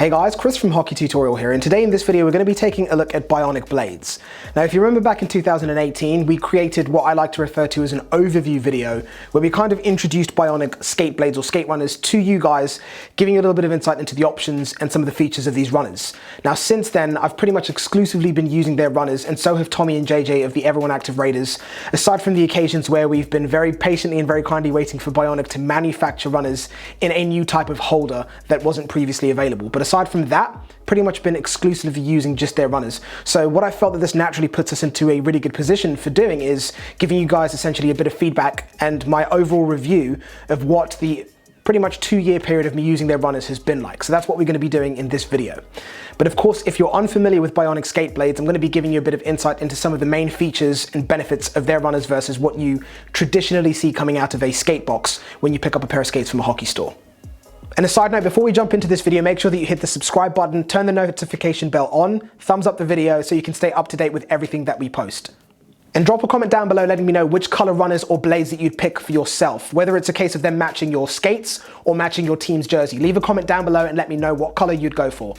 Hey guys, Chris from Hockey Tutorial here, and today in this video we're going to be taking a look at bionic blades. Now if you remember back in 2018 we created what I like to refer to as an overview video where we kind of introduced bionic skate blades or skate runners to you guys, giving you a little bit of insight into the options and some of the features of these runners. Now since then I've pretty much exclusively been using their runners, and so have Tommy and JJ of the Everyone Active Raiders, aside from the occasions where we've been very patiently and very kindly waiting for Byonic to manufacture runners in a new type of holder that wasn't previously available. But aside from that, pretty much been exclusively using just their runners. So what I felt that this naturally puts us into a really good position for doing is giving you guys essentially a bit of feedback and my overall review of what the pretty much 2-year period of me using their runners has been like. So that's what we're going to be doing in this video. But of course, if you're unfamiliar with bionic skate blades, I'm going to be giving you a bit of insight into some of the main features and benefits of their runners versus what you traditionally see coming out of a skate box when you pick up a pair of skates from a hockey store. And a side note, before we jump into this video, make sure that you hit the subscribe button, turn the notification bell on, thumbs up the video so you can stay up to date with everything that we post. And drop a comment down below letting me know which color runners or blades that you'd pick for yourself, whether it's a case of them matching your skates or matching your team's jersey. Leave a comment down below and let me know what color you'd go for.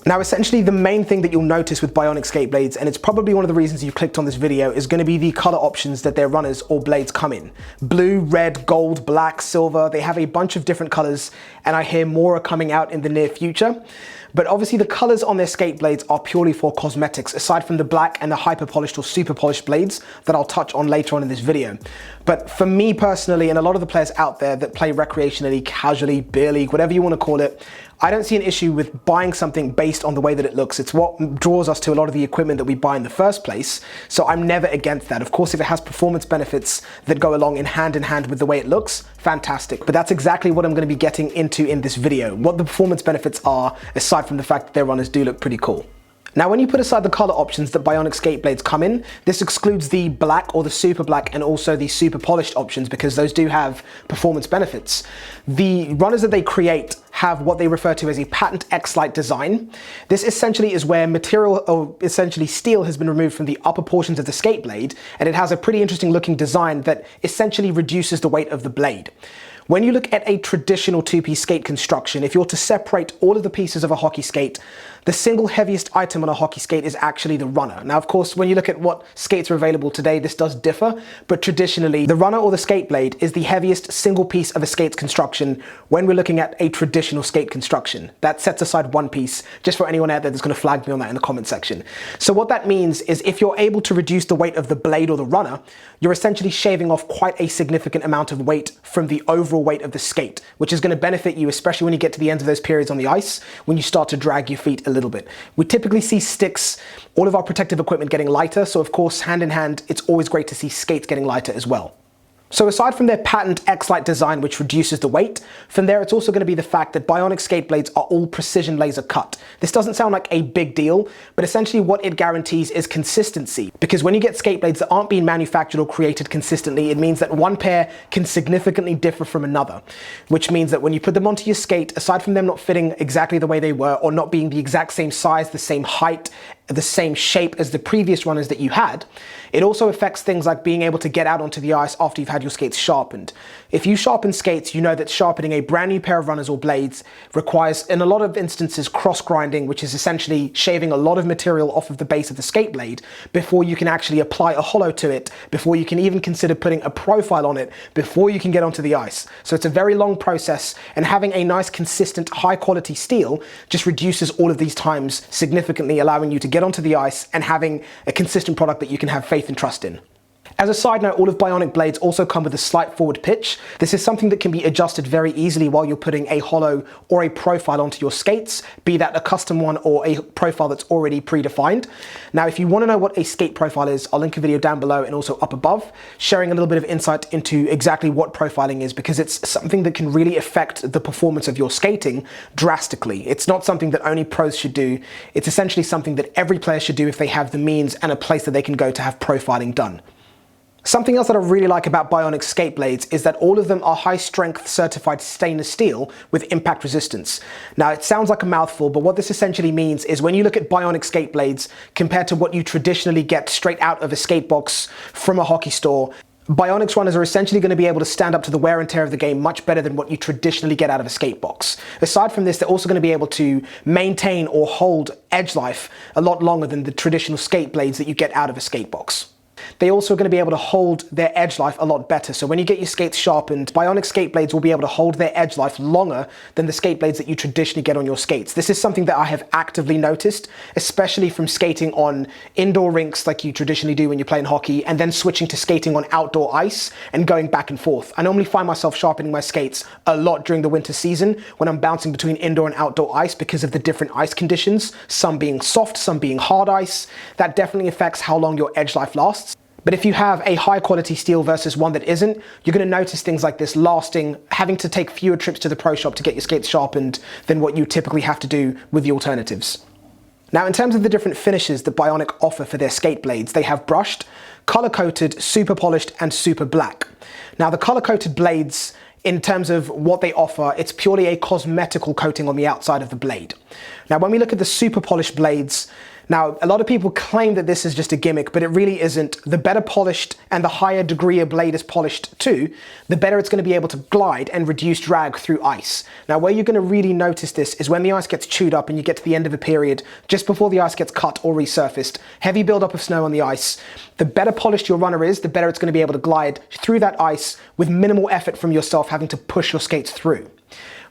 Now essentially the main thing that you'll notice with bionic skate blades, and it's probably one of the reasons you clicked on this video, is going to be the color options that their runners or blades come in. Blue, red, gold, black, silver. They have a bunch of different colors, and I hear more are coming out in the near future. But obviously the colors on their skate blades are purely for cosmetics, aside from the black and the hyper polished or super polished blades that I'll touch on later on in this video. But for me personally, and a lot of the players out there that play recreationally, casually, beer league, whatever you want to call it, I don't see an issue with buying something based on the way that it looks. It's what draws us to a lot of the equipment that we buy in the first place. So I'm never against that. Of course, if it has performance benefits that go along in hand with the way it looks, fantastic. But that's exactly what I'm going to be getting into in this video, what the performance benefits are, aside from the fact that their runners do look pretty cool. Now when you put aside the color options that bionic skate blades come in, this excludes the black or the super black and also the super polished options, because those do have performance benefits. The runners that they create have what they refer to as a patent X-Lite design. This essentially is where material, or essentially steel, has been removed from the upper portions of the skate blade, and it has a pretty interesting looking design that essentially reduces the weight of the blade. When you look at a traditional two-piece skate construction, if you're to separate all of the pieces of a hockey skate, the single heaviest item on a hockey skate is actually the runner. Now, of course, when you look at what skates are available today, this does differ, but traditionally, the runner or the skate blade is the heaviest single piece of a skate's construction when we're looking at a traditional skate construction. That sets aside one piece, just for anyone out there that's going to flag me on that in the comment section. So what that means is if you're able to reduce the weight of the blade or the runner, you're essentially shaving off quite a significant amount of weight from the overall weight of the skate, which is going to benefit you, especially when you get to the end of those periods on the ice, when you start to drag your feet a little bit. We typically see sticks, all of our protective equipment getting lighter, so of course hand in hand it's always great to see skates getting lighter as well. So aside from their patent X-Lite design, which reduces the weight, from there it's also going to be the fact that bionic skate blades are all precision laser cut. This doesn't sound like a big deal, but essentially what it guarantees is consistency. Because when you get skate blades that aren't being manufactured or created consistently, it means that one pair can significantly differ from another. Which means that when you put them onto your skate, aside from them not fitting exactly the way they were, or not being the exact same size, the same height, the same shape as the previous runners that you had, it also affects things like being able to get out onto the ice after you've had your skates sharpened. If you sharpen skates, you know that sharpening a brand new pair of runners or blades requires, in a lot of instances, cross grinding, which is essentially shaving a lot of material off of the base of the skate blade before you can actually apply a hollow to it, before you can even consider putting a profile on it, before you can get onto the ice. So it's a very long process, and having a nice, consistent, high quality steel just reduces all of these times significantly, allowing you to get onto the ice and having a consistent product that you can have faith and trust in. As a side note, all of bionic blades also come with a slight forward pitch. This is something that can be adjusted very easily while you're putting a hollow or a profile onto your skates, be that a custom one or a profile that's already predefined. Now, if you want to know what a skate profile is, I'll link a video down below and also up above, sharing a little bit of insight into exactly what profiling is, because it's something that can really affect the performance of your skating drastically. It's not something that only pros should do. It's essentially something that every player should do if they have the means and a place that they can go to have profiling done. Something else that I really like about bionic skate blades is that all of them are high strength certified stainless steel with impact resistance. Now it sounds like a mouthful, but what this essentially means is when you look at bionic skate blades compared to what you traditionally get straight out of a skate box from a hockey store, Bionic's runners are essentially going to be able to stand up to the wear and tear of the game much better than what you traditionally get out of a skate box. Aside from this, they're also going to be able to maintain or hold edge life a lot longer than the traditional skate blades that you get out of a skate box. They also are going to be able to hold their edge life a lot better. So when you get your skates sharpened, Byonic skate blades will be able to hold their edge life longer than the skate blades that you traditionally get on your skates. This is something that I have actively noticed, especially from skating on indoor rinks like you traditionally do when you're playing hockey, and then switching to skating on outdoor ice and going back and forth. I normally find myself sharpening my skates a lot during the winter season when I'm bouncing between indoor and outdoor ice because of the different ice conditions, some being soft, some being hard ice. That definitely affects how long your edge life lasts. But if you have a high quality steel versus one that isn't, you're going to notice things like this lasting, having to take fewer trips to the pro shop to get your skates sharpened than what you typically have to do with the alternatives. Now, in terms of the different finishes that Byonic offer for their skate blades, they have brushed, color coated, super polished, and super black. Now, the color coated blades, in terms of what they offer, it's purely a cosmetical coating on the outside of the blade. Now, when we look at the super polished blades, now, a lot of people claim that this is just a gimmick, but it really isn't. The better polished and the higher degree a blade is polished to, the better it's going to be able to glide and reduce drag through ice. Now, where you're going to really notice this is when the ice gets chewed up and you get to the end of a period, just before the ice gets cut or resurfaced, heavy buildup of snow on the ice. The better polished your runner is, the better it's going to be able to glide through that ice with minimal effort from yourself having to push your skates through.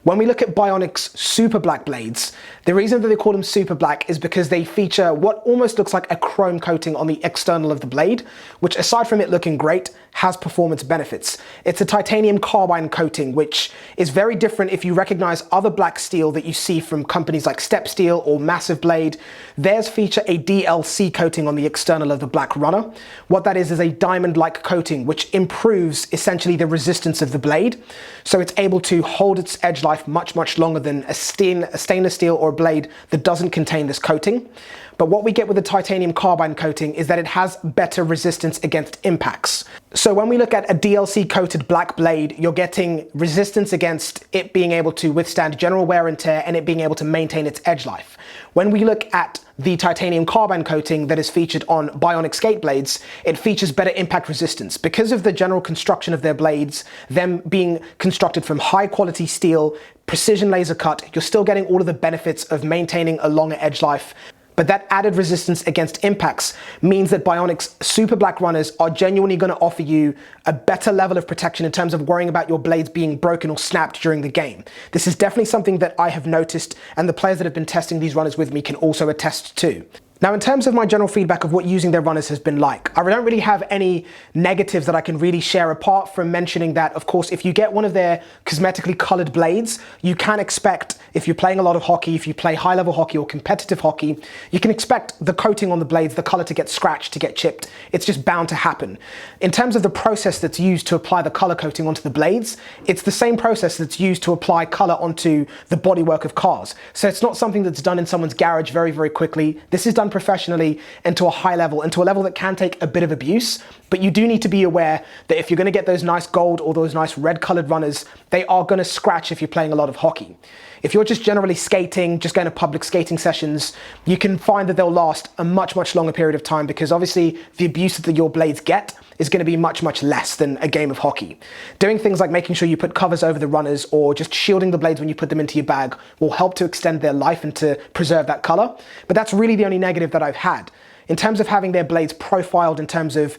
When we look at Byonic's super black blades, the reason that they call them super black is because they feature what almost looks like a chrome coating on the external of the blade, which aside from it looking great, has performance benefits. It's a titanium carbide coating, which is very different if you recognize other black steel that you see from companies like Step Steel or Massive Blade. Theirs feature a DLC coating on the external of the black runner. What that is a diamond-like coating, which improves essentially the resistance of the blade. So it's able to hold its edge life much longer than a stainless steel or a blade that doesn't contain this coating. But what we get with the titanium carbide coating is that it has better resistance against impacts. So when we look at a DLC coated black blade, you're getting resistance against it being able to withstand general wear and tear and it being able to maintain its edge life. When we look at the titanium carbide coating that is featured on Byonic skate blades, it features better impact resistance. Because of the general construction of their blades, them being constructed from high quality steel, precision laser cut, you're still getting all of the benefits of maintaining a longer edge life. But that added resistance against impacts means that Byonic's super black runners are genuinely going to offer you a better level of protection in terms of worrying about your blades being broken or snapped during the game. This is definitely something that I have noticed, and the players that have been testing these runners with me can also attest to. Now, in terms of my general feedback of what using their runners has been like, I don't really have any negatives that I can really share apart from mentioning that, of course, if you get one of their cosmetically colored blades, you can expect, if you're playing a lot of hockey, if you play high-level hockey or competitive hockey, you can expect the coating on the blades, the color to get scratched, to get chipped. It's just bound to happen. In terms of the process that's used to apply the color coating onto the blades, it's the same process that's used to apply color onto the bodywork of cars. So it's not something that's done in someone's garage very quickly. This is done professionally and to a high level, and to a level that can take a bit of abuse. But you do need to be aware that if you're going to get those nice gold or those nice red colored runners, they are going to scratch if you're playing a lot of hockey. If you're just generally skating, just going to public skating sessions, you can find that they'll last a much longer period of time, because obviously the abuse that your blades get is going to be much less than a game of hockey. Doing things like making sure you put covers over the runners or just shielding the blades when you put them into your bag will help to extend their life and to preserve that color. But that's really the only negative that I've had. In terms of having their blades profiled, in terms of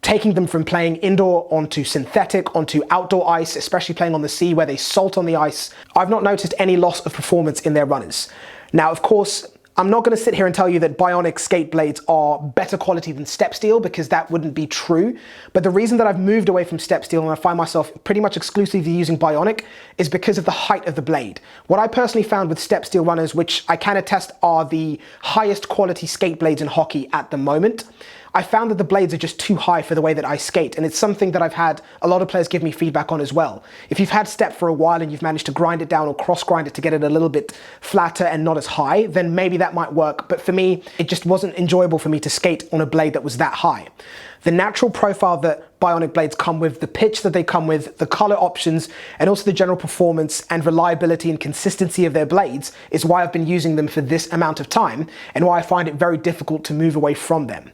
taking them from playing indoor onto synthetic, onto outdoor ice, especially playing on the sea where they salt on the ice, I've not noticed any loss of performance in their runners. Now, of course, I'm not going to sit here and tell you that Byonic skate blades are better quality than Step Steel, because that wouldn't be true. But the reason that I've moved away from Step Steel and I find myself pretty much exclusively using Byonic is because of the height of the blade. What I personally found with Step Steel runners, which I can attest are the highest quality skate blades in hockey at the moment, I found that the blades are just too high for the way that I skate, and it's something that I've had a lot of players give me feedback on as well. If you've had Step for a while and you've managed to grind it down or cross grind it to get it a little bit flatter and not as high, then maybe that might work. But for me, it just wasn't enjoyable for me to skate on a blade that was that high. The natural profile that Byonic blades come with, the pitch that they come with, the color options, and also the general performance and reliability and consistency of their blades is why I've been using them for this amount of time, and why I find it very difficult to move away from them.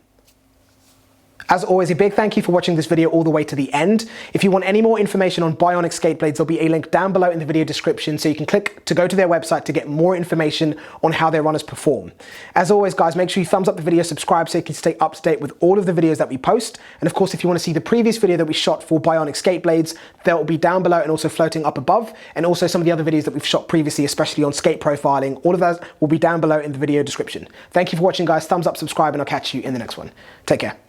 As always, a big thank you for watching this video all the way to the end. If you want any more information on Byonic skate blades, there'll be a link down below in the video description, so you can click to go to their website to get more information on how their runners perform. As always, guys, make sure you thumbs up the video, subscribe so you can stay up to date with all of the videos that we post. And of course, if you want to see the previous video that we shot for Byonic skate blades, they'll be down below and also floating up above, and also some of the other videos that we've shot previously, especially on skate profiling. All of that will be down below in the video description. Thank you for watching, guys. Thumbs up, subscribe, and I'll catch you in the next one. Take care.